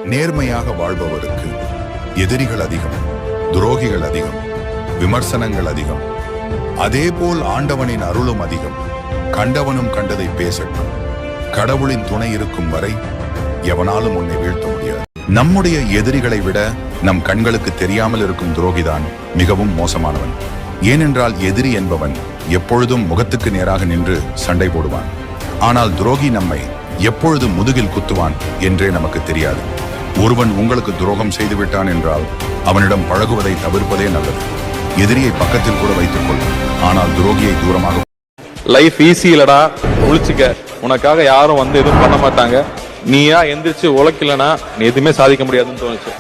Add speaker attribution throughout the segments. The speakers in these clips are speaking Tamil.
Speaker 1: நேர்மையாக வாழ்பவருக்கு எதிரிகள் அதிகம், துரோகிகள் அதிகம், விமர்சனங்கள் அதிகம். அதேபோல் ஆண்டவனின் அருளும் அதிகம். கண்டவனும் கண்டதை பேசட்டும். கடவுளின் துணை இருக்கும் வரை எவனாலும் உன்னை வீழ்த்த முடியாது. நம்முடைய எதிரிகளை விட நம் கண்களுக்கு தெரியாமல் இருக்கும் துரோகிதான் மிகவும் மோசமானவன். ஏனென்றால் எதிரி என்பவன் எப்பொழுதும் முகத்துக்கு நேராக நின்று சண்டை போடுவான். ஆனால் துரோகி நம்மை எப்பொழுது முதுகில் குத்துவான் என்றே நமக்கு தெரியாது. ஒருவன் உங்களுக்கு துரோகம் செய்து விட்டான் என்றால் அவனிடம் பழகுவதை தவிர்ப்பதே நல்லது. எதிரியை பக்கத்தில் கூட வைத்துக் கொள், ஆனால் துரோகியை தூரமாக.
Speaker 2: லைஃப் ஈஸி இல்லடா, ஒழிச்சுக்க. உனக்காக யாரும் வந்து எதுவும் பண்ண மாட்டாங்க. நீயா எந்திரிச்சு உழைக்கலனா நீ எதுவுமே சாதிக்க முடியாதுன்னு தோணுச்சு.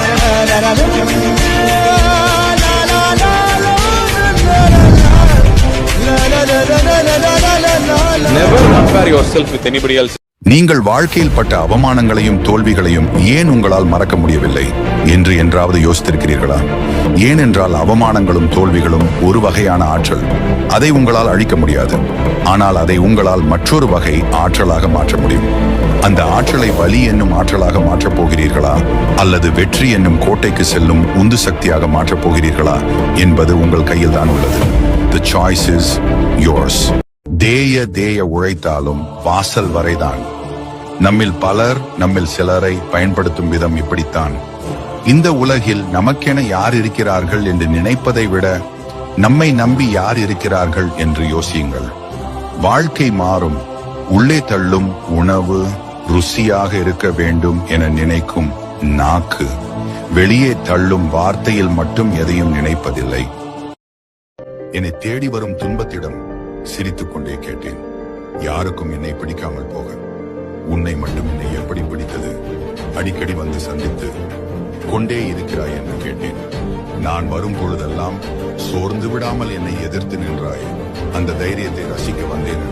Speaker 2: Never compare yourself with anybody else.
Speaker 1: நீங்கள் வாழ்க்கையில் பட்ட அவமானங்களையும் தோல்விகளையும் ஏன் உங்களால் மறக்க முடியவில்லை என்று என்றாவது யோசித்திருக்கிறீர்களா? ஏனென்றால் அவமானங்களும் தோல்விகளும் ஒரு வகையான ஆற்றல். அதை உங்களால் அழிக்க முடியாது. ஆனால் அதை உங்களால் மற்றொரு வகை ஆற்றலாக மாற்ற முடியும். அந்த ஆற்றலை வலி என்னும் ஆற்றலாக மாற்றப் போகிறீர்களா, அல்லது வெற்றி என்னும் கோட்டைக்கு செல்லும் உந்து சக்தியாக மாற்றப் போகிறீர்களா என்பது உங்கள் கையில் தான் உள்ளது. The choice is yours. தேய உழைத்தாலும் வாசல் வரைதான். நம்மில் பலர் நம்மில் சிலரை பயன்படுத்தும் விதம் இப்படித்தான். இந்த உலகில் நமக்கென யார் இருக்கிறார்கள் என்று நினைப்பதை விட நம்மை நம்பி யார் இருக்கிறார்கள் என்று யோசியுங்கள். வாழ்க்கை மாறும். உள்ளே தள்ளும் உணவு ருசியாக இருக்க வேண்டும் என நினைக்கும் நாக்கு வெளியே தள்ளும் வார்த்தையில் மட்டும் எதையும் நினைப்பதில்லை. என்னை தேடி வரும் துன்பத்திடம் சிரித்துக் கொண்டே கேட்டேன், யாருக்கும் என்னை பிடிக்காமல் போக உன்னை மட்டும் என்னை எப்படி பிடித்தது? அடிக்கடி வந்து சந்தித்து கொண்டே இருக்கிறாய் என்று கேட்டேன். நான் வரும் பொழுதெல்லாம் சோர்ந்து விடாமல் என்னை எதிர்த்து நின்றாய். அந்த தைரியத்தை ரசிக்க வந்தேன்.